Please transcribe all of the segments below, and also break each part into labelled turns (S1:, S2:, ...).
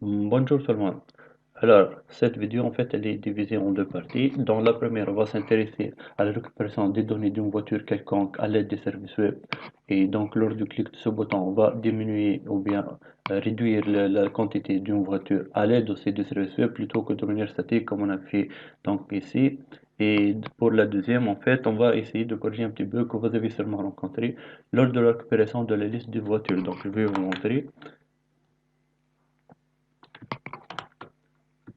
S1: Bonjour tout le monde. Alors, cette vidéo en fait elle est divisée en deux parties. Dans la première, on va s'intéresser à la récupération des données d'une voiture quelconque à l'aide des services web. Et donc, lors du clic de ce bouton, on va diminuer ou bien réduire la quantité d'une voiture à l'aide aussi des services web plutôt que de manière statique comme on a fait donc ici. Et pour la deuxième, en fait, on va essayer de corriger un petit peu que vous avez sûrement rencontré lors de la récupération de la liste des voitures. Donc, je vais vous montrer.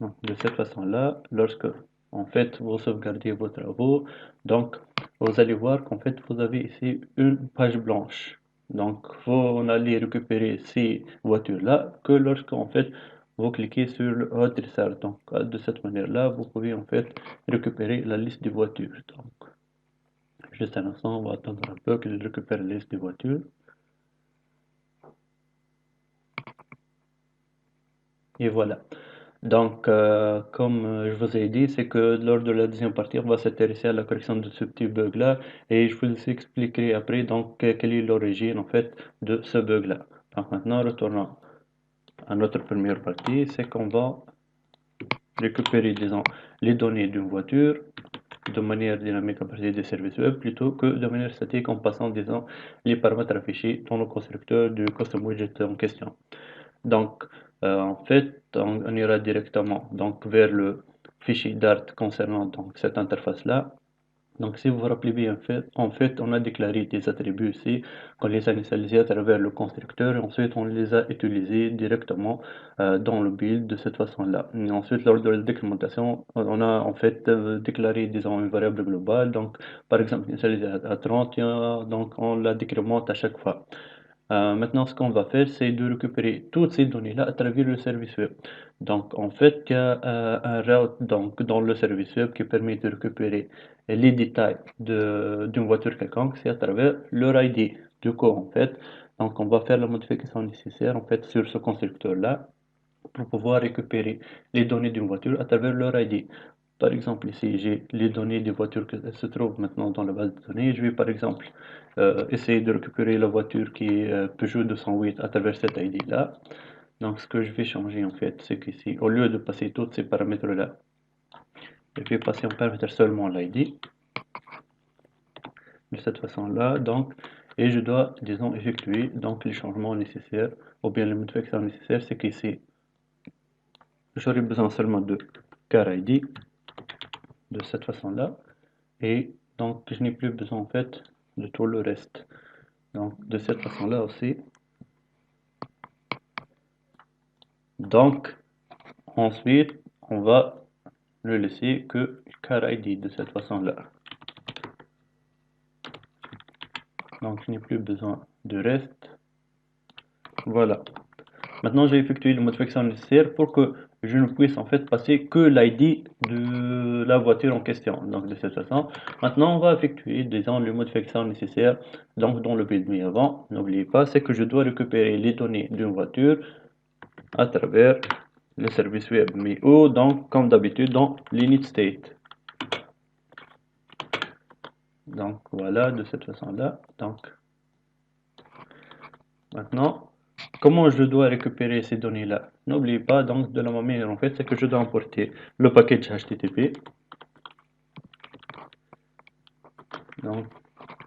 S1: Donc, de cette façon-là, lorsque en fait vous sauvegardez vos travaux, donc vous allez voir qu'en fait vous avez ici une page blanche. Donc vous n'allez récupérer ces voitures-là que lorsque en fait vous cliquez sur le Hot Restart. Donc de cette manière-là, vous pouvez en fait récupérer la liste des voitures. Donc juste un instant, on va attendre un peu qu'il récupère la liste des voitures. Et voilà. Donc, comme je vous ai dit, c'est que lors de la deuxième partie, on va s'intéresser à la correction de ce petit bug-là et je vous expliquerai après donc quelle est l'origine en fait de ce bug-là. Donc maintenant, retournons à notre première partie, c'est qu'on va récupérer, disons, les données d'une voiture de manière dynamique à partir des services web plutôt que de manière statique en passant, disons, les paramètres affichés dans le constructeur du custom widget en question. Donc, en fait, on ira directement donc, vers le fichier Dart concernant donc, cette interface-là. Donc, si vous vous rappelez bien, en fait, on a déclaré des attributs ici, qu'on les a initialisés à travers le constructeur, et ensuite on les a utilisés directement dans le build de cette façon-là. Et ensuite, lors de la décrémentation, on a en fait déclaré, disons, une variable globale. Donc, par exemple, initialisé à 30, donc on la décrémente à chaque fois. Maintenant, ce qu'on va faire, c'est de récupérer toutes ces données-là à travers le service web. Donc, en fait, il y a un route donc, dans le service web qui permet de récupérer les détails d'une voiture quelconque, c'est à travers leur ID. Du coup, en fait, donc on va faire la modification nécessaire en fait sur ce constructeur-là pour pouvoir récupérer les données d'une voiture à travers leur ID. Par exemple, ici, j'ai les données des voitures qui se trouvent maintenant dans la base de données. Je vais, par exemple, essayer de récupérer la voiture qui est Peugeot 208 à travers cette ID-là. Donc, ce que je vais changer, en fait, c'est qu'ici, au lieu de passer tous ces paramètres-là, je vais passer en paramètre seulement l'ID, de cette façon-là. Donc, et je dois, disons, effectuer donc les changements nécessaires, ou bien les modifications nécessaires, c'est qu'ici, j'aurai besoin seulement de car ID, de cette façon-là. Et donc, je n'ai plus besoin en fait de tout le reste. Donc, de cette façon-là aussi. Donc, ensuite, on va ne laisser que car ID de cette façon-là. Donc, je n'ai plus besoin de reste. Voilà. Maintenant, j'ai effectué les modifications nécessaires pour que je ne puisse en fait passer que l'ID de la voiture en question. Donc, de cette façon, maintenant, on va effectuer, disons, les modifications nécessaires. Donc, dans le build mais avant, n'oubliez pas, c'est que je dois récupérer les données d'une voiture à travers le service web, mais ou donc, comme d'habitude, dans l'init state. Donc, voilà, de cette façon-là. Donc, maintenant, comment je dois récupérer ces données-là? N'oubliez pas, donc, de la même manière, en fait, c'est que je dois importer le package HTTP. Donc,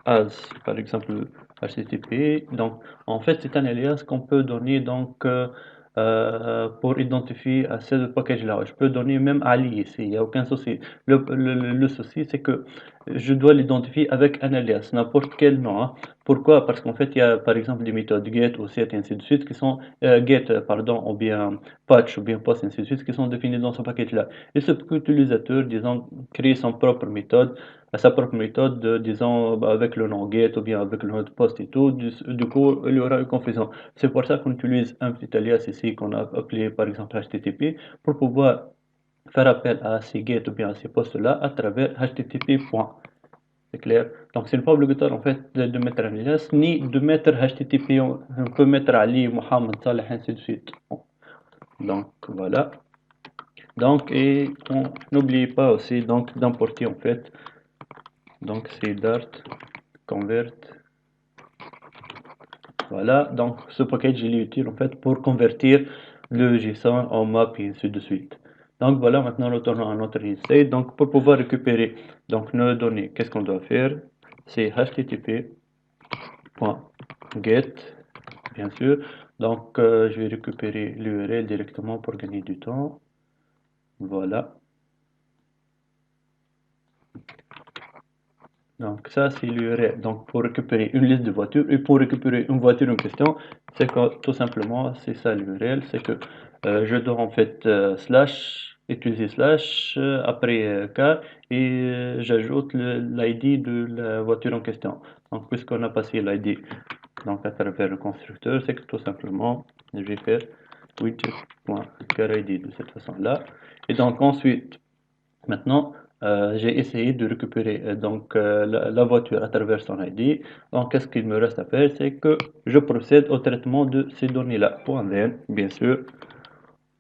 S1: as, par exemple, HTTP. Donc, en fait, c'est un alias qu'on peut donner donc pour identifier à ce package-là. Je peux donner même Ali ici, il n'y a aucun souci. Le souci, c'est que je dois l'identifier avec un alias, n'importe quel nom, hein. Pourquoi? Parce qu'en fait, il y a par exemple des méthodes get ou set et ainsi de suite qui sont get, pardon, ou bien patch ou bien post, ainsi de suite, qui sont définies dans ce package-là. Il se peut que l'utilisateur, disons, crée son propre méthode à sa propre méthode, disons, avec le nom get ou bien avec le nom de poste et tout. Du coup, il y aura une confusion. C'est pour ça qu'on utilise un petit alias ici qu'on a appelé par exemple HTTP pour pouvoir faire appel à ces get ou bien à ces postes-là à travers HTTP. C'est clair. Donc, ce n'est pas obligatoire en fait de mettre un alias ni de mettre HTTP. On peut mettre Ali, Mohamed, Saleh, ainsi de suite. Bon. Donc, voilà. Donc, et n'oubliez pas aussi donc d'importer en fait. Donc, c'est Dart convert. Voilà, donc ce package il est utile en fait pour convertir le JSON en map et ainsi de suite. Donc voilà, maintenant retournons à notre site. Donc pour pouvoir récupérer donc nos données, qu'est-ce qu'on doit faire? C'est http.get, bien sûr. Donc je vais récupérer l'URL directement pour gagner du temps. Voilà. Donc ça c'est l'URL. Donc pour récupérer une liste de voitures et pour récupérer une voiture en question, c'est que tout simplement c'est ça l'URL, c'est que je dois en fait slash utiliser slash après car et j'ajoute l'ID de la voiture en question. Donc puisqu'on a passé l'ID donc à travers le constructeur, c'est que tout simplement je vais faire widget.carID de cette façon là. Et donc ensuite maintenant, j'ai essayé de récupérer la voiture à travers son ID. Donc, qu'est-ce qu'il me reste à faire? C'est que je procède au traitement de ces données-là. .then, bien sûr.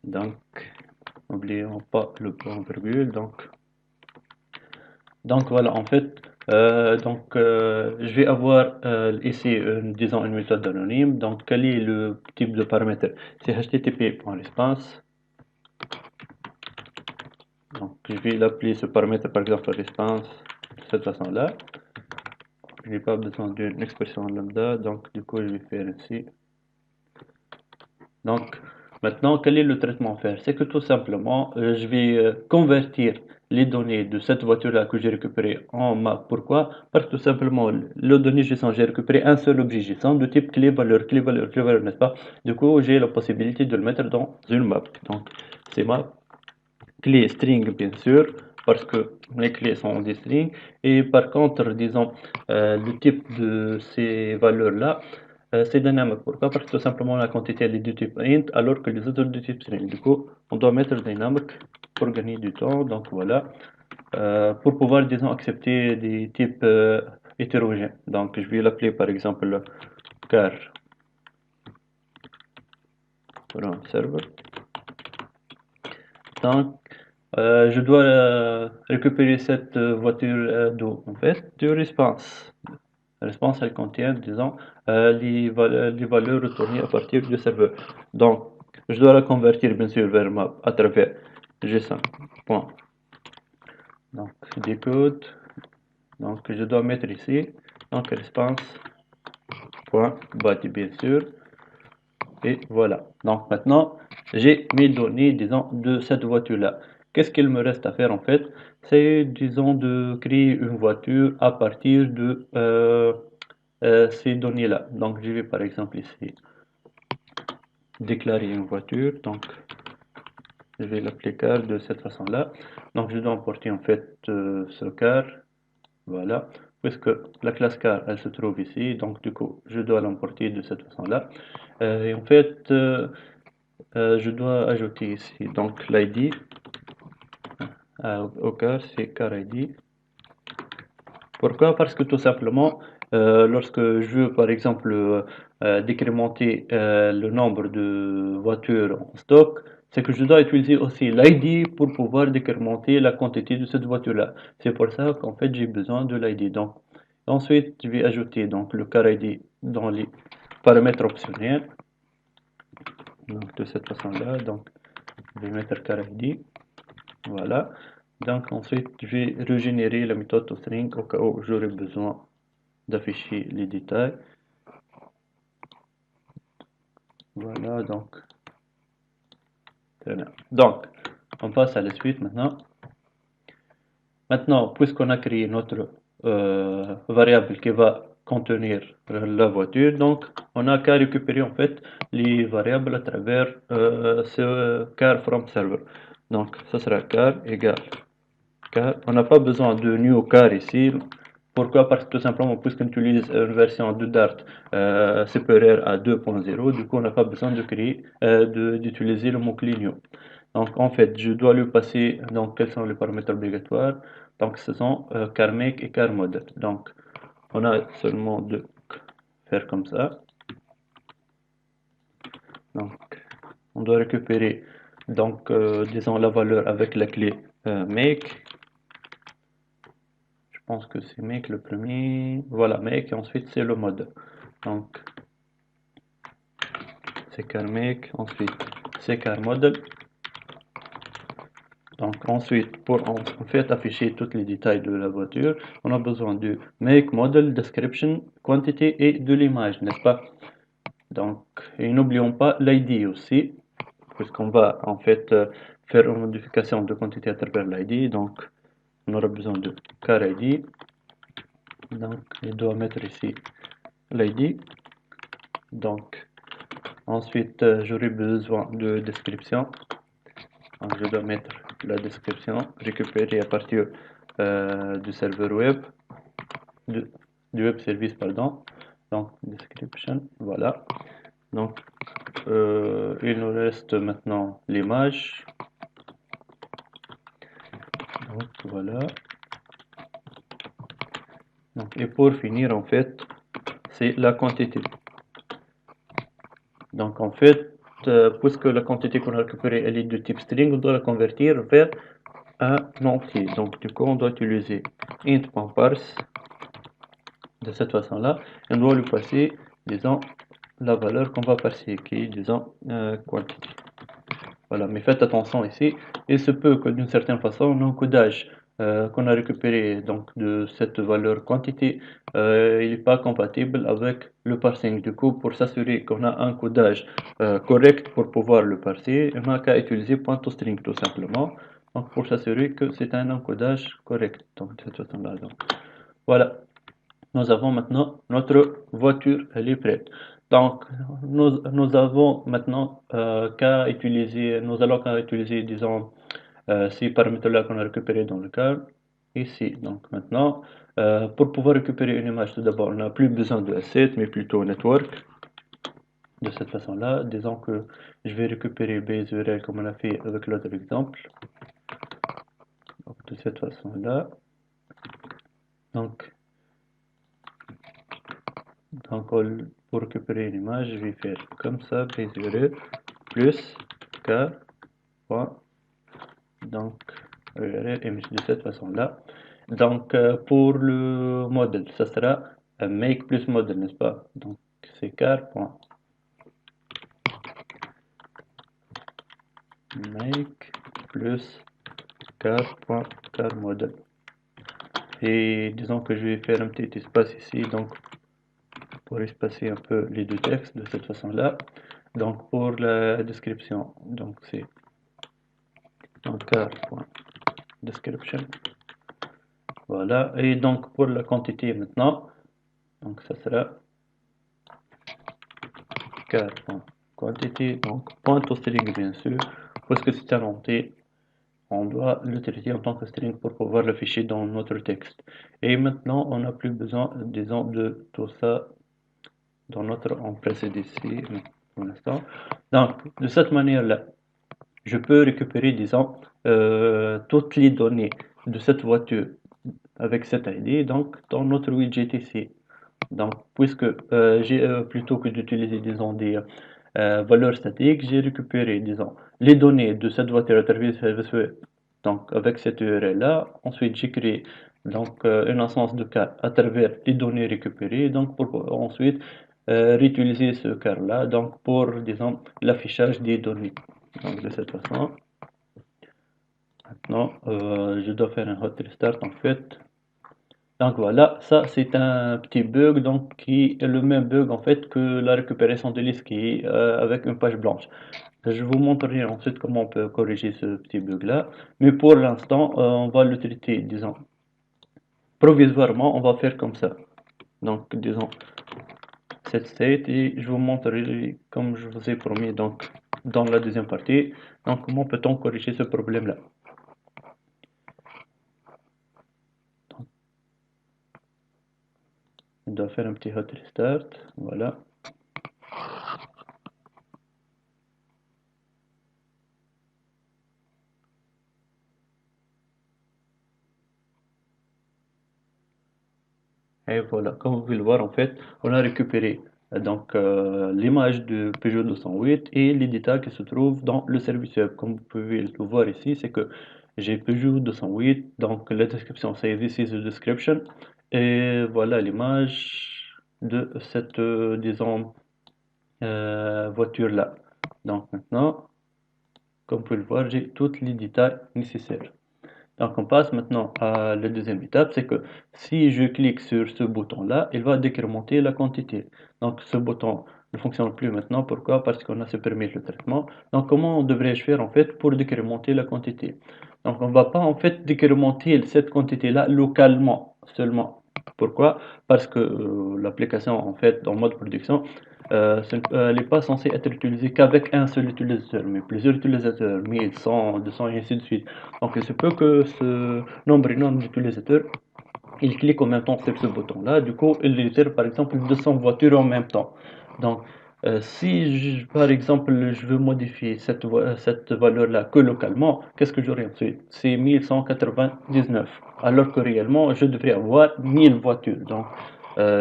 S1: Donc, n'oublions pas le point virgule. Donc voilà, en fait, je vais avoir ici, disons, une méthode anonyme. Donc, quel est le type de paramètre? C'est http.response. Donc, je vais l'appeler ce paramètre, par exemple, response de cette façon-là. Je n'ai pas besoin d'une expression lambda, donc du coup je vais faire ici. Donc maintenant, quel est le traitement à faire? C'est que tout simplement, je vais convertir les données de cette voiture-là que j'ai récupérée en map. Pourquoi? Parce que tout simplement, le données JSON, j'ai récupéré un seul objet JSON de type clé-valeur, clé-valeur, clé-valeur, n'est-ce pas? Du coup, j'ai la possibilité de le mettre dans une map. Donc, c'est map clé string bien sûr, parce que les clés sont des strings. Et par contre, disons, le type de ces valeurs-là, c'est dynamique. Pourquoi? Parce que tout simplement la quantité elle est de type int, alors que les autres de type string. Du coup, on doit mettre dynamique pour gagner du temps. Donc voilà, pour pouvoir, disons, accepter des types hétérogènes. Donc je vais l'appeler par exemple car run server. Donc je dois récupérer cette voiture d'eau, en fait, de response. La response, elle contient, disons, les valeurs retournées à partir du serveur. Donc, je dois la convertir, bien sûr, vers map à travers JSON. Point. Donc, décode. Donc, je dois mettre ici, donc, response. Point, body, bien sûr. Et voilà. Donc, maintenant, j'ai mes données, disons, de cette voiture-là. Qu'est-ce qu'il me reste à faire en fait? C'est, disons, de créer une voiture à partir de ces données-là. Donc, je vais par exemple ici déclarer une voiture. Donc, je vais l'appeler car de cette façon-là. Donc, je dois importer en fait ce car. Voilà. Puisque la classe car, elle se trouve ici. Donc, du coup, je dois l'emporter de cette façon-là. Et en fait, je dois ajouter ici donc l'ID au car, c'est car ID. Pourquoi? Parce que tout simplement, lorsque je veux par exemple décrémenter le nombre de voitures en stock, c'est que je dois utiliser aussi l'ID pour pouvoir décrémenter la quantité de cette voiture-là. C'est pour ça qu'en fait j'ai besoin de l'ID. Donc ensuite je vais ajouter donc le car ID dans les paramètres optionnels. Donc de cette façon-là, donc je vais mettre car ID. Voilà. Donc ensuite, je vais régénérer la méthode toString au cas où j'aurai besoin d'afficher les détails. Voilà, donc très bien. Donc, on passe à la suite maintenant. Maintenant, puisqu'on a créé notre variable qui va contenir la voiture, donc on n'a qu'à récupérer en fait les variables à travers ce car from server. Donc, ce sera car égale car. On n'a pas besoin de new car ici. Pourquoi? Parce que tout simplement, puisqu'on utilise une version de Dart supérieure à 2.0, du coup, on n'a pas besoin de créer, d'utiliser le mot-clé new. Donc, en fait, je dois lui passer, donc, quels sont les paramètres obligatoires? Donc, ce sont carmake et carmodel. Donc, on a seulement de faire comme ça. Donc, on doit récupérer, donc, disons, la valeur avec la clé make. Je pense que c'est make le premier. Voilà, make, et ensuite c'est le mode. Donc, c'est car make, ensuite c'est car model. Donc ensuite, pour en fait afficher tous les détails de la voiture, on a besoin du make, model, description, quantity et de l'image, n'est-ce pas? Donc, et n'oublions pas l'ID aussi, puisqu'on va en fait faire une modification de quantité à travers l'ID. Donc, on aura besoin de car ID. Donc, il doit mettre ici l'ID. Donc, ensuite, j'aurai besoin de description. Donc, je dois mettre la description récupérée à partir du serveur web, du, du web service, pardon. Donc, description, voilà. Donc, il nous reste maintenant l'image. Donc, voilà. Donc, et pour finir, en fait, c'est la quantité. Donc, en fait, puisque la quantité qu'on a récupérée elle est de type string, on doit la convertir vers un entier. Donc, du coup, on doit utiliser int.parse de cette façon-là. Et on doit lui passer, disons, la valeur qu'on va passer, qui est, disons, quantité. Voilà, mais faites attention ici. Il se peut que d'une certaine façon, l'encodage qu'on a récupéré donc, de cette valeur quantité, il n'est pas compatible avec le parsing. Du coup, pour s'assurer qu'on a un codage correct pour pouvoir le parser, on n'a qu'à utiliser .toString tout simplement. Donc, pour s'assurer que c'est un encodage correct. Donc, de cette façon-là. Donc, voilà. Nous avons maintenant notre voiture, elle est prête. Donc, nous avons maintenant qu'à utiliser, nous allons qu'à utiliser, disons, ces paramètres-là qu'on a récupérés dans le cadre, ici. Donc maintenant, pour pouvoir récupérer une image, tout d'abord, on n'a plus besoin de asset, mais plutôt network. De cette façon-là, disons que je vais récupérer base URL comme on a fait avec l'autre exemple. Donc, de cette façon-là. Donc, pour récupérer une image, je vais faire comme ça, base URL plus k, donc URL image de cette façon-là. Donc pour le modèle, ça sera un make plus modèle, n'est-ce pas? Donc c'est car.make plus car.carModel. Et disons que je vais faire un petit espace ici, donc pour espacer un peu les deux textes de cette façon-là. Donc pour la description, donc c'est car.description. Voilà, et donc pour la quantité maintenant, donc ça sera car.quantité, donc point au string bien sûr, puisque c'est un entier, on doit le traiter en tant que string pour pouvoir l'afficher dans notre texte. Et maintenant, on n'a plus besoin, disons, de tout ça dans notre, on précède ici, pour l'instant. Donc, de cette manière-là, je peux récupérer, disons, toutes les données de cette voiture avec cette ID, donc dans notre widget ici. Donc, puisque plutôt que d'utiliser, disons, des valeurs statiques, j'ai récupéré, disons, les données de cette voiture à travers service web. Donc, avec cette URL-là, ensuite, j'ai créé donc, une instance de car à travers les données récupérées, donc pour ensuite réutiliser ce car-là, donc pour, disons, l'affichage des données. Donc, de cette façon, maintenant, je dois faire un hot restart en fait. Donc voilà, ça c'est un petit bug donc qui est le même bug en fait que la récupération de liste qui est avec une page blanche. Je vous montrerai ensuite comment on peut corriger ce petit bug là, mais pour l'instant on va le traiter, disons, provisoirement, on va faire comme ça. Donc disons cette state et je vous montrerai comme je vous ai promis donc dans la deuxième partie, donc comment peut-on corriger ce problème là. On doit faire un petit hot restart, voilà. Et voilà, comme vous pouvez le voir, en fait, on a récupéré donc l'image de Peugeot 208 et les détails qui se trouvent dans le service web. Comme vous pouvez le voir ici, c'est que j'ai Peugeot 208, donc la description c'est This is the description, et voilà l'image de cette, disons, voiture-là. Donc maintenant, Comme vous pouvez le voir, j'ai tous les détails nécessaires. Donc on passe maintenant à la deuxième étape, c'est que si je clique sur ce bouton-là, il va décrémenter la quantité. Donc ce bouton ne fonctionne plus maintenant. Pourquoi? Parce qu'on a supprimé le traitement. Donc comment devrais-je faire en fait pour décrémenter la quantité? Donc on ne va pas en fait décrémenter cette quantité-là localement seulement. Pourquoi? Parce que l'application en fait en mode production elle n'est pas censée être utilisée qu'avec un seul utilisateur, mais plusieurs utilisateurs, 1000, 100, 200 et ainsi de suite. Donc il se peut que ce nombre énorme d'utilisateurs, ils cliquent en même temps sur ce bouton-là, du coup ils libèrent par exemple 200 voitures en même temps. Donc si par exemple je veux modifier cette valeur-là que localement, qu'est-ce que j'aurai ensuite? C'est 1199, alors que réellement je devrais avoir 1000 voitures. Donc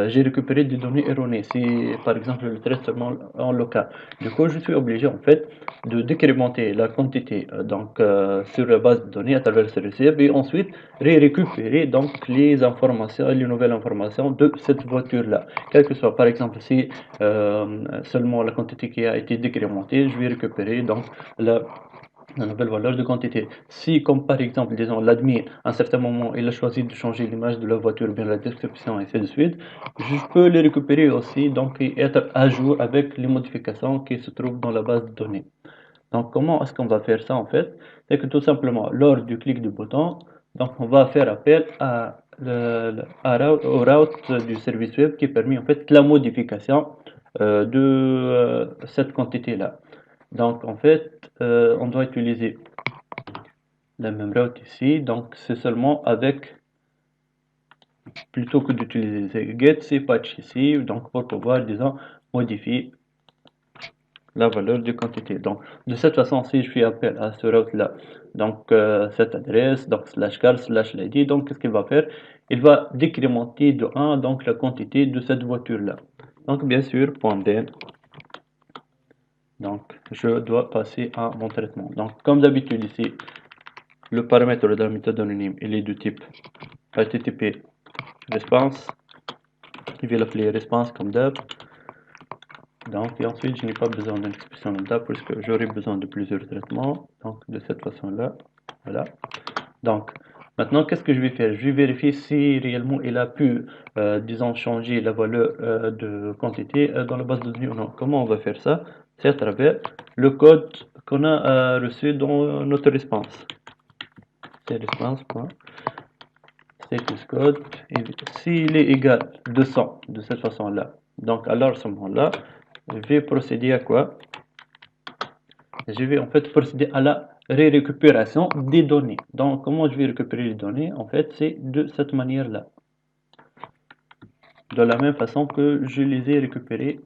S1: j'ai récupéré des données erronées si par exemple je le traite seulement en local. Du coup je suis obligé en fait de décrémenter la quantité sur la base de données à travers ce receive et ensuite récupérer donc les informations, les nouvelles informations de cette voiture-là. Quelle que soit, par exemple, si seulement la quantité qui a été décrémentée, je vais récupérer donc la nouvelle valeur de quantité. Si, comme par exemple, disons, l'admin, à un certain moment, il a choisi de changer l'image de la voiture, bien la description, et ainsi de suite, je peux les récupérer aussi, donc, et être à jour avec les modifications qui se trouvent dans la base de données. Donc, comment est-ce qu'on va faire ça en fait? C'est que tout simplement, lors du clic du bouton, donc on va faire appel au route du service web qui permet en fait la modification de cette quantité-là. Donc, en fait, on doit utiliser la même route ici. Donc, c'est seulement avec, plutôt que d'utiliser get, c'est patch ici. Donc, pour pouvoir, disons, modifier la valeur de quantité. Donc, de cette façon, si je fais appel à ce route-là, donc cette adresse, donc slash car, slash l'id, donc qu'est-ce qu'il va faire? Il va décrémenter de 1 donc la quantité de cette voiture-là. Donc, bien sûr, .den. Donc, je dois passer à mon traitement. Donc, comme d'habitude ici, le paramètre de la méthode anonyme, il est du type HTTP response. Je vais l'appeler response comme d'hab. Donc, et ensuite, je n'ai pas besoin d'une expression lambda puisque j'aurai besoin de plusieurs traitements. Donc, de cette façon-là, voilà. Donc, maintenant, qu'est-ce que je vais faire? Je vais vérifier si réellement il a pu, disons, changer la valeur de quantité dans la base de données ou non. Comment on va faire ça? C'est à travers le code qu'on a reçu dans notre response. C'est response.status code. Et s'il est égal à 200 de cette façon-là, donc alors à ce moment-là, je vais procéder à quoi? Je vais en fait procéder à la récupération des données. Donc, comment je vais récupérer les données? En fait, c'est de cette manière-là. De la même façon que je les ai récupérées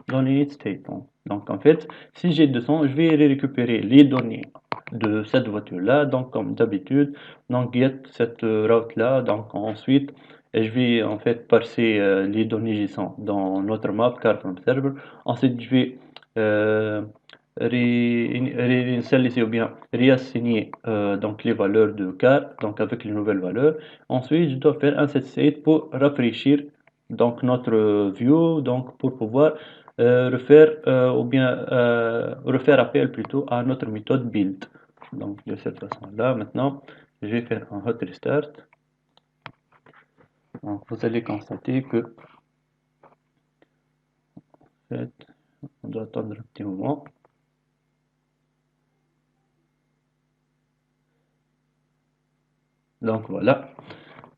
S1: dans l'init state. Donc, en fait, si j'ai 200, je vais récupérer les données de cette voiture-là. Donc, comme d'habitude, donc get cette route-là. Donc, ensuite, je vais en fait passer les données JSON dans notre map car from server. Ensuite, je vais réinitialiser ou bien réassigner donc les valeurs de car, donc avec les nouvelles valeurs. Ensuite, je dois faire un set state pour rafraîchir donc notre view, donc pour pouvoir refaire ou bien refaire appel plutôt à notre méthode build. Donc de cette façon-là, maintenant, je vais faire un hot restart. Donc vous allez constater que en fait, on doit attendre un petit moment. Donc voilà.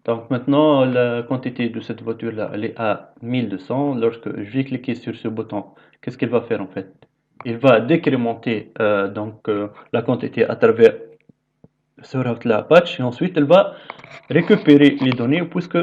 S1: Donc maintenant, la quantité de cette voiture-là, elle est à 1200. Lorsque je vais cliquer sur ce bouton, qu'est-ce qu'il va faire en fait? Il va décrémenter la quantité à travers ce route-là Apache et ensuite elle va récupérer les données puisque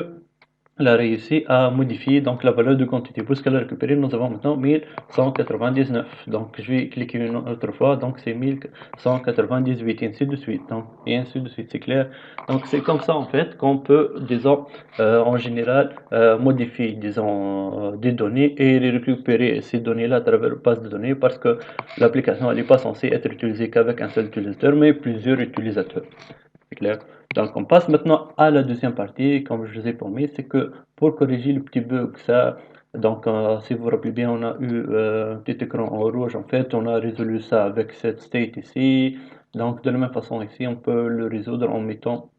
S1: elle a réussi à modifier donc la valeur de quantité. Puisqu'elle a récupéré, nous avons maintenant 1199. Donc je vais cliquer une autre fois, donc c'est 1198 et ainsi de suite. Donc, et ainsi de suite, c'est clair. Donc c'est comme ça en fait qu'on peut, disons, en général, modifier, disons, des données et récupérer ces données-là à travers le base de données parce que l'application elle n'est pas censée être utilisée qu'avec un seul utilisateur, mais plusieurs utilisateurs. C'est clair. Donc on passe maintenant à la deuxième partie, comme je vous ai promis, c'est que pour corriger le petit bug, ça, Donc, si vous vous rappelez bien, on a eu un petit écran en rouge. En fait, on a résolu ça avec cette state ici. Donc, de la même façon ici, on peut le résoudre en mettant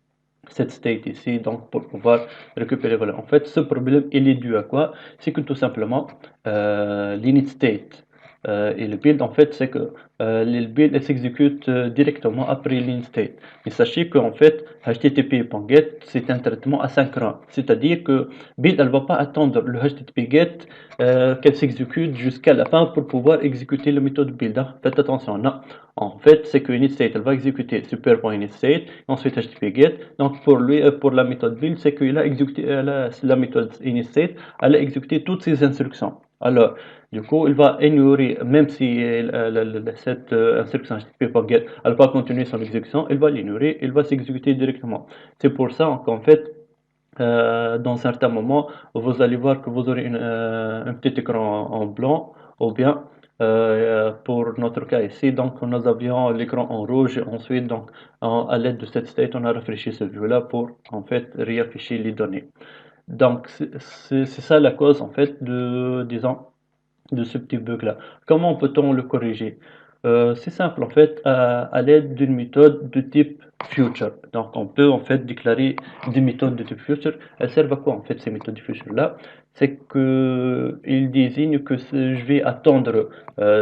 S1: cette state ici, donc pour pouvoir récupérer voilà. En fait, ce problème, il est dû à quoi? C'est que tout simplement, l'init state et le build, en fait, c'est que le build elle s'exécute directement après l'init state. Mais sachez qu'en fait, HTTP.get, c'est un traitement asynchrone. C'est-à-dire que build, elle ne va pas attendre le HTTP get qu'elle s'exécute jusqu'à la fin pour pouvoir exécuter la méthode build, hein. Faites attention, non. En fait, c'est que initState, elle va exécuter super.initState, ensuite HTTP get. Donc pour lui, pour la méthode build, c'est qu'il a exécuté la méthode initState, elle a exécuté toutes ses instructions. Alors, du coup, il va ignorer, même si cette instruction HTTP.get, elle va pas continuer son exécution, il va l'ignorer, il va s'exécuter directement. C'est pour ça qu'en fait, dans certains moments, vous allez voir que vous aurez un petit écran en blanc, ou bien pour notre cas ici, donc nous avions l'écran en rouge, et ensuite donc à l'aide de cette state, on a rafraîchi ce view-là pour en fait réafficher les données. Donc c'est ça la cause en fait de, disons, de ce petit bug-là. Comment peut-on le corriger? C'est simple en fait, à l'aide d'une méthode de type future. Donc on peut en fait déclarer des méthodes de type future. Elles servent à quoi en fait ces méthodes de future-là? C'est que ils désignent que je vais attendre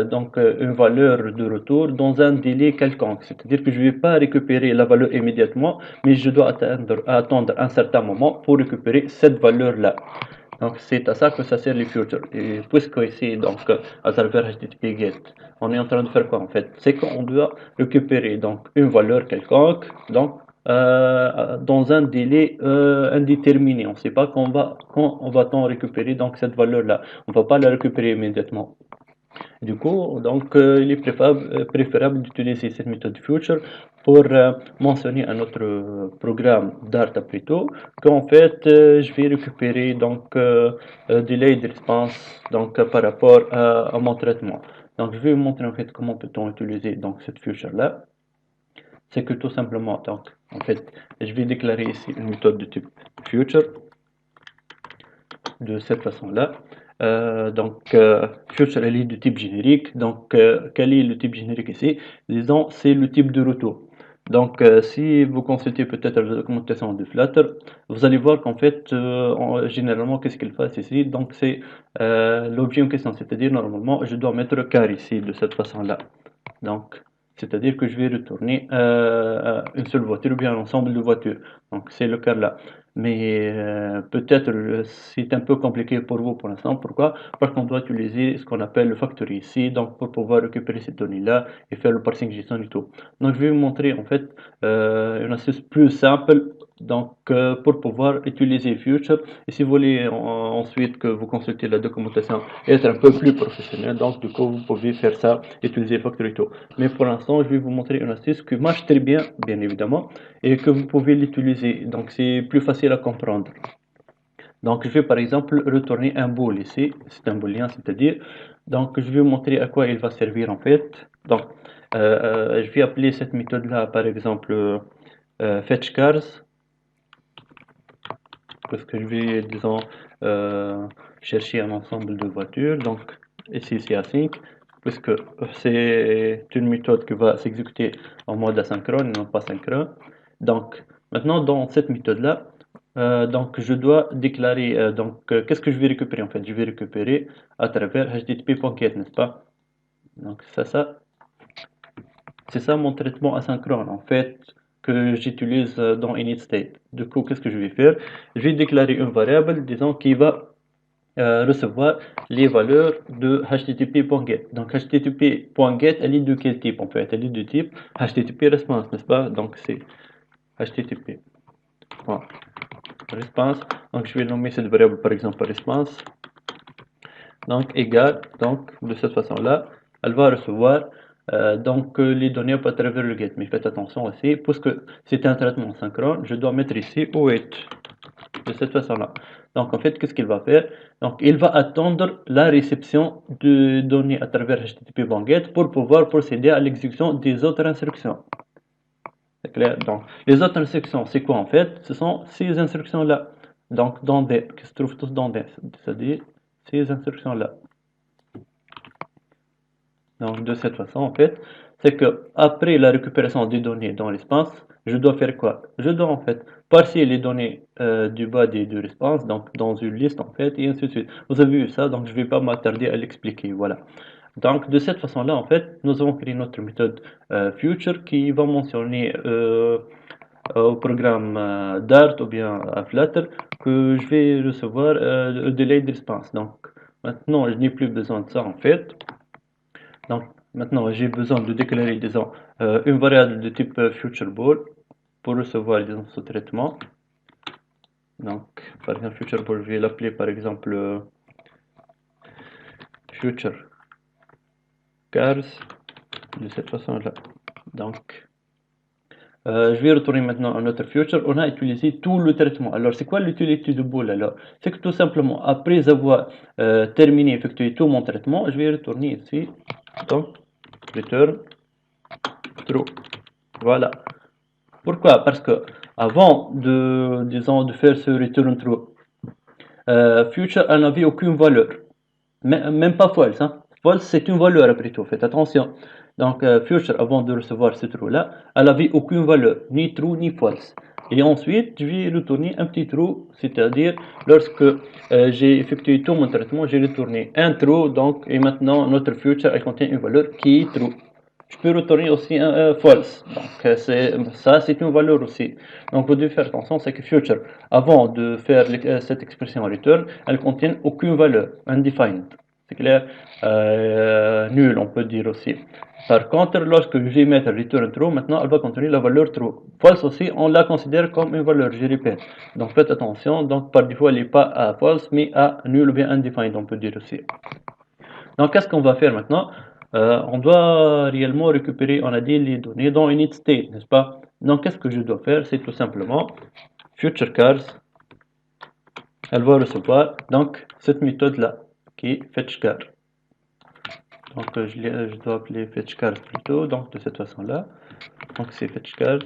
S1: donc une valeur de retour dans un délai quelconque. C'est-à-dire que je ne vais pas récupérer la valeur immédiatement, mais je dois attendre un certain moment pour récupérer cette valeur-là. Donc c'est à ça que ça sert les futures. Et puisque ici, donc à travers HTTP GET, on est en train de faire quoi en fait? C'est qu'on doit récupérer donc une valeur quelconque, donc dans un délai indéterminé. On ne sait pas quand on va t récupérer donc cette valeur-là. On ne va pas la récupérer immédiatement. Du coup, donc, il est préférable d'utiliser cette méthode future pour mentionner un autre programme Dart plutôt, qu'en fait, je vais récupérer donc delay de response donc par rapport à mon traitement. Donc, je vais vous montrer en fait comment peut-on utiliser donc cette future là. C'est que tout simplement, donc, en fait, je vais déclarer ici une méthode de type future de cette façon-là. Future elle est de type générique. Donc, quel est le type générique ici? Disons, c'est le type de retour. Donc, si vous consultez peut-être la documentation de Flutter, vous allez voir qu'en fait, généralement, qu'est-ce qu'il fait ici? Donc, c'est l'objet en question, c'est-à-dire normalement, je dois mettre car ici de cette façon-là. Donc, c'est-à-dire que je vais retourner une seule voiture ou bien un ensemble de voitures. Donc, c'est le cas là. Mais peut-être c'est un peu compliqué pour vous pour l'instant. Pourquoi? Parce qu'on doit utiliser ce qu'on appelle le factory ici, donc pour pouvoir récupérer ces données-là et faire le parsing JSON et tout. Donc, je vais vous montrer en fait une astuce plus simple donc pour pouvoir utiliser Future. Et si vous voulez ensuite que vous consultez la documentation et être un peu plus professionnel, donc du coup vous pouvez faire ça, utiliser Factorito. Mais pour l'instant, je vais vous montrer une astuce qui marche très bien, bien évidemment, et que vous pouvez l'utiliser. Donc c'est plus facile à comprendre. Donc je vais par exemple retourner un bool ici, c'est un booléen, c'est-à-dire, donc je vais vous montrer à quoi il va servir en fait. Donc je vais appeler cette méthode-là par exemple fetchCars, parce que je vais, disons, chercher un ensemble de voitures. Donc, ici, c'est async, puisque c'est une méthode qui va s'exécuter en mode asynchrone et non pas synchrone. Donc, maintenant, dans cette méthode-là, donc, je dois déclarer, qu'est-ce que je vais récupérer en fait? Je vais récupérer à travers http.get, n'est-ce pas? Donc, c'est ça mon traitement asynchrone en fait que j'utilise dans initState. Du coup, qu'est-ce que je vais faire? Je vais déclarer une variable, disons, qui va recevoir les valeurs de http.get. Donc http.get, elle est de quel type en fait? Elle est de type http response, n'est-ce pas? Donc c'est http.response. Donc je vais nommer cette variable par exemple response. Donc égale, donc de cette façon-là, elle va recevoir les données à travers le get. Mais faites attention aussi, puisque c'est un traitement synchrone, je dois mettre ici await de cette façon-là. Donc en fait, qu'est-ce qu'il va faire? Donc il va attendre la réception de données à travers HTTP.get pour pouvoir procéder à l'exécution des autres instructions. C'est clair? Donc les autres instructions, c'est quoi en fait? Ce sont ces instructions-là. Donc dans des, qui se trouvent tous dans des, c'est-à-dire ces instructions-là. Donc de cette façon, en fait, c'est que après la récupération des données dans l'espace, je dois faire quoi? Je dois en fait parser les données du body du response, donc dans une liste en fait, et ainsi de suite. Vous avez vu ça, donc je ne vais pas m'attarder à l'expliquer, voilà. Donc de cette façon-là, en fait, nous avons créé notre méthode future qui va mentionner au programme Dart ou bien à Flutter que je vais recevoir le délai de response. Donc maintenant, je n'ai plus besoin de ça en fait. Donc maintenant, j'ai besoin de déclarer, disons, une variable de type futureBall pour recevoir, disons, ce traitement. Donc, par exemple, futureBall, je vais l'appeler par exemple futureCars de cette façon-là. Donc, je vais retourner maintenant à notre future. On a utilisé tout le traitement. Alors, c'est quoi l'utilité de bool alors? C'est que tout simplement, après avoir terminé, effectué tout mon traitement, je vais retourner ici. Donc, return true. Voilà. Pourquoi? Parce que avant de, disons, de faire ce return true, future elle n'avait aucune valeur, même pas false. Hein. False c'est une valeur après tout, faites attention. Donc future avant de recevoir ce true là, elle n'avait aucune valeur, ni true ni false. Et ensuite je vais retourner un petit true, c'est-à-dire lorsque j'ai effectué tout mon traitement, j'ai retourné un true, donc et maintenant notre future elle contient une valeur qui est true. Je peux retourner aussi un false. Donc ça c'est une valeur aussi. Donc vous devez faire attention, c'est que future, avant de faire cette expression return, elle contient aucune valeur, undefined. C'est clair, nul on peut dire aussi. Par contre, lorsque je vais mettre return true, maintenant elle va contenir la valeur true. False aussi, on la considère comme une valeur, je répète. Donc faites attention, donc par défaut elle n'est pas à false, mais à nul ou bien undefined on peut dire aussi. Donc, qu'est-ce qu'on va faire maintenant? On doit réellement récupérer, on a dit, les données dans init state, n'est-ce pas? Donc, qu'est-ce que je dois faire? C'est tout simplement future cars, elle va recevoir donc cette méthode-là qui est fetchCar. Donc, je dois appeler fetchCars plutôt, donc de cette façon-là. Donc, c'est fetchCars.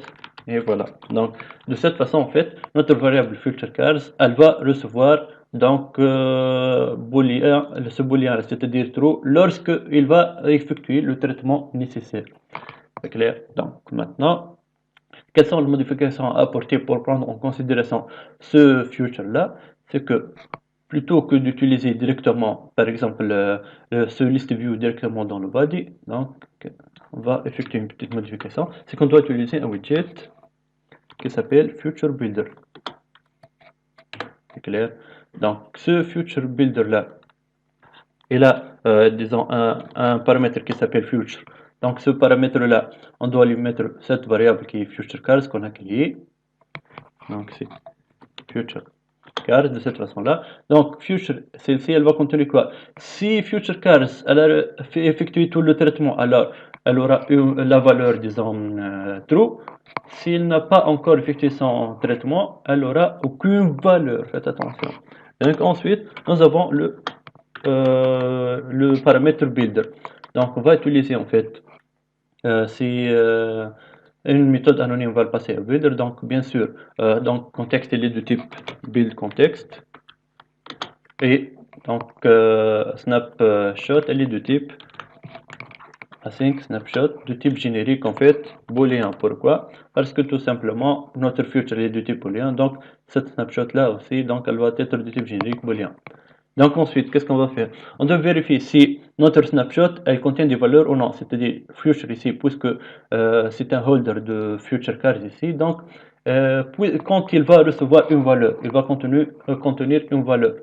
S1: Et voilà. Donc, de cette façon, en fait, notre variable futureCars, elle va recevoir donc boolean, ce boolean, c'est-à-dire true, lorsqu'il va effectuer le traitement nécessaire. C'est clair. Donc, maintenant, quelles sont les modifications à apporter pour prendre en considération ce future-là? C'est que plutôt que d'utiliser directement, par exemple, ce list view directement dans le body, donc on va effectuer une petite modification, c'est qu'on doit utiliser un widget qui s'appelle Future Builder. C'est clair. Donc ce Future Builder là, il a disons un paramètre qui s'appelle Future. Donc ce paramètre là, on doit lui mettre cette variable qui est Future Cars qu'on a créée. Donc c'est Future Cars de cette façon-là. Donc Future, celle-ci, elle va contenir quoi? Si Future Cars, elle a fait effectuer tout le traitement, alors elle aura eu la valeur, disons, true. S'il n'a pas encore effectué son traitement, elle aura aucune valeur. Faites attention. Donc ensuite, nous avons le paramètre builder. Donc on va utiliser en fait, c'est une méthode anonyme va le passer à builder. Donc bien sûr, donc contexte il est de type build context. Et donc snapshot elle est de type async snapshot de type générique en fait booléen. Pourquoi? Parce que tout simplement notre future est de type booléen, donc cette snapshot là aussi donc elle va être de type générique booléen. Donc ensuite qu'est-ce qu'on va faire? On doit vérifier si notre snapshot elle contient des valeurs ou non, c'est-à-dire future ici puisque c'est un holder de future cars ici, donc quand il va recevoir une valeur, il va contenir une valeur,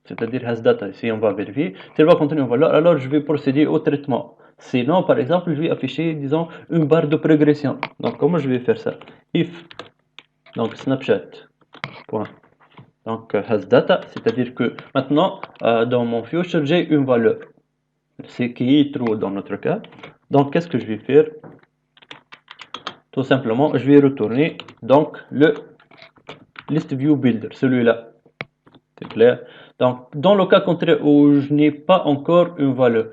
S1: c'est-à-dire has data ici on va vérifier, s'il va contenir une valeur alors je vais procéder au traitement. Sinon, par exemple, je vais afficher, disons, une barre de progression. Donc, comment je vais faire ça? If, donc snapshot, point. Donc, has data, c'est-à-dire que maintenant, dans mon future, j'ai une valeur. C'est qui est true dans notre cas. Donc, qu'est-ce que je vais faire? Tout simplement, je vais retourner, donc, le list view builder, celui-là. C'est clair? Donc, dans le cas contraire où je n'ai pas encore une valeur.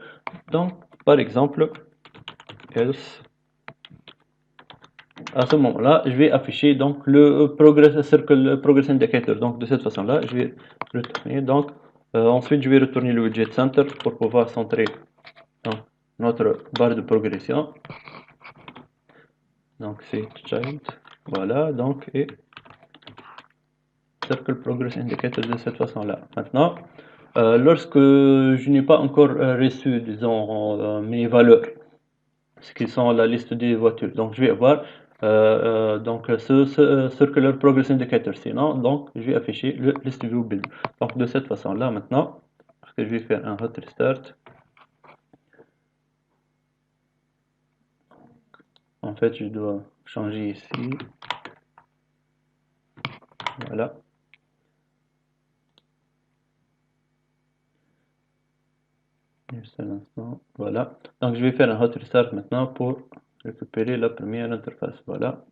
S1: Donc, par exemple, else, à ce moment-là, je vais afficher donc le progress circle progress indicator. Donc de cette façon-là, je vais retourner donc Ensuite, je vais retourner le widget center pour pouvoir centrer donc, notre barre de progression. Donc c'est child, voilà, donc et circle progress indicator de cette façon-là. Maintenant, lorsque je n'ai pas encore reçu, disons, mes valeurs, ce qui sont la liste des voitures, donc je vais avoir donc ce circular progress indicator, sinon, donc je vais afficher le list view build. Donc de cette façon-là, maintenant, parce que je vais faire un hot restart, en fait, je dois changer ici, voilà. Juste un instant, voilà. Donc je vais faire un hot restart maintenant pour récupérer la première interface, voilà.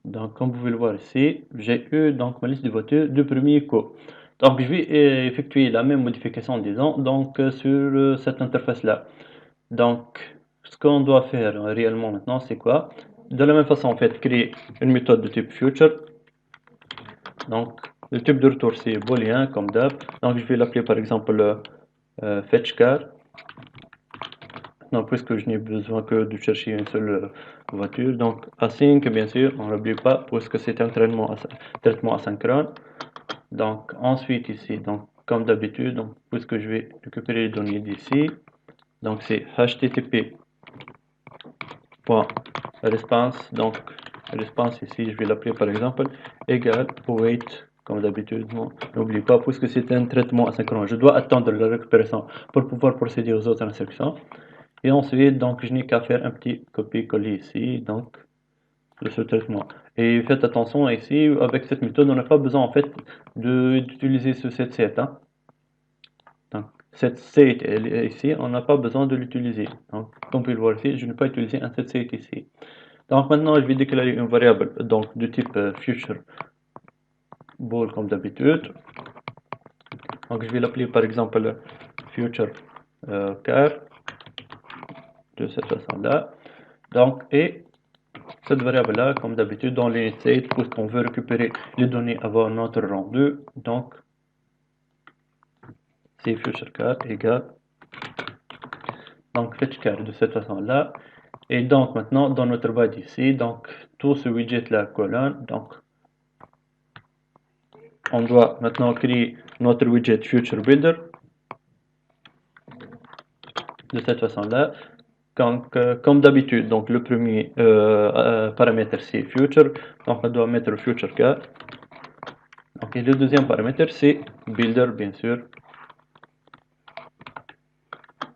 S1: Donc comme vous pouvez le voir ici, j'ai eu donc ma liste de voitures du premier coup. Donc je vais effectuer la même modification, disons, donc sur cette interface-là. Donc ce qu'on doit faire réellement maintenant, c'est quoi? De la même façon, en fait, créer une méthode de type future. Donc le type de retour c'est booléen comme d'hab. Donc je vais l'appeler par exemple fetchCar. Non, puisque je n'ai besoin que de chercher une seule voiture. Donc, async, bien sûr, on n'oublie pas, puisque c'est un traitement asynchrone. Donc, ensuite ici, donc, comme d'habitude, donc, puisque je vais récupérer les données d'ici, donc c'est http.response, donc response ici, je vais l'appeler par exemple, égal wait, comme d'habitude, n'oublie pas, puisque c'est un traitement asynchrone, je dois attendre la récupération pour pouvoir procéder aux autres instructions. Et ensuite, donc, je n'ai qu'à faire un petit copier-coller ici, donc, de ce traitement. Et faites attention ici, avec cette méthode, on n'a pas besoin, en fait, d'utiliser ce set. Hein. Donc, cette set ici, on n'a pas besoin de l'utiliser. Donc, comme vous pouvez le voir ici, je n'ai pas utilisé un set ici. Donc, maintenant, je vais déclarer une variable, donc, de type future bool, comme d'habitude. Donc, je vais l'appeler, par exemple, future car, de cette façon-là. Donc, et cette variable-là, comme d'habitude, dans l'init puisqu'on veut récupérer les données avant notre rendu, donc c'est futureCar égale donc fetchCar de cette façon-là. Et donc maintenant, dans notre base ici, donc tout ce widget-là colonne, donc on doit maintenant créer notre widget FutureBuilder de cette façon-là. Donc, comme d'habitude, donc le premier paramètre c'est future, donc on doit mettre FutureCar. Donc, et le deuxième paramètre c'est builder, bien sûr.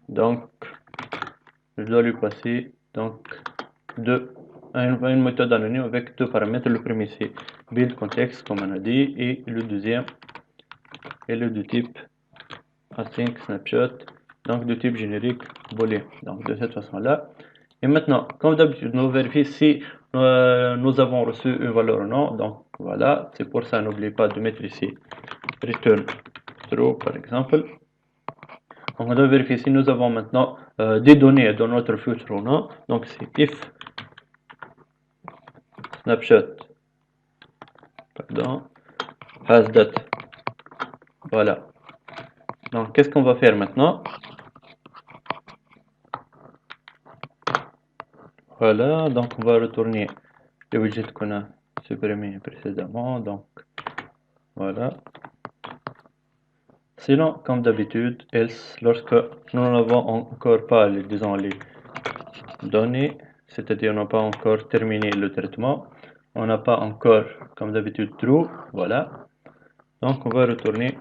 S1: Donc, je dois lui passer donc une méthode anonyme avec deux paramètres. Le premier c'est build context comme on a dit et le deuxième est le de type async snapshot, donc de type générique booléen. Donc de cette façon là. Et maintenant, comme d'habitude, nous vérifions si nous avons reçu une valeur ou non. Donc voilà, c'est pour ça n'oubliez pas de mettre ici return true par exemple. On doit vérifier si nous avons maintenant des données dans notre future ou non. Donc c'est if snapshot pardon has date. Voilà. Donc qu'est-ce qu'on va faire maintenant? Voilà, donc on va retourner le widget qu'on a supprimé précédemment. Donc voilà. Sinon, comme d'habitude, else, lorsque nous n'avons encore pas les, disons, les données, c'est-à-dire on n'a pas encore terminé le traitement, on n'a pas encore, comme d'habitude, true, voilà. Donc on va retourner.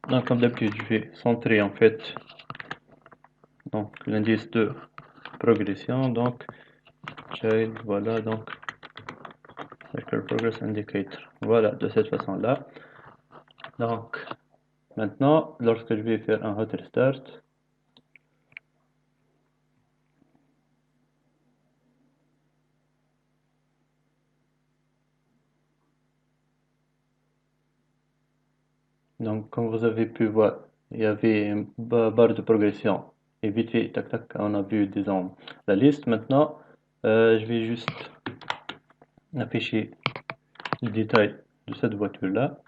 S1: Donc comme d'habitude, je vais centrer en fait donc l'indice de progression, donc child, voilà, donc circle progress indicator, voilà, de cette façon-là. Donc maintenant, lorsque je vais faire un hot restart, donc comme vous avez pu voir, il y avait une barre de progression Et vite fait, tac tac, on a vu, disons, la liste. Maintenant, je vais juste afficher les détails de cette voiture-là.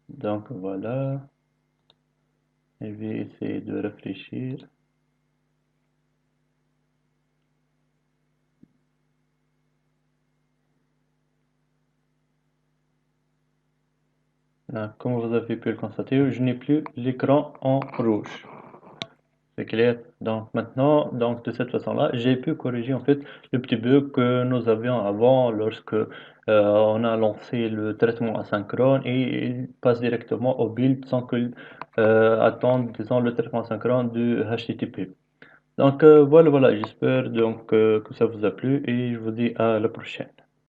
S1: Donc voilà, je vais essayer de réfléchir. Là, comme vous avez pu le constater, je n'ai plus l'écran en rouge. C'est clair. Donc maintenant, donc de cette façon-là, j'ai pu corriger en fait le petit bug que nous avions avant lorsque on a lancé le traitement asynchrone et il passe directement au build sans que attendre, disons, le traitement asynchrone du HTTP. Donc voilà, voilà, j'espère donc que ça vous a plu et je vous dis à la prochaine.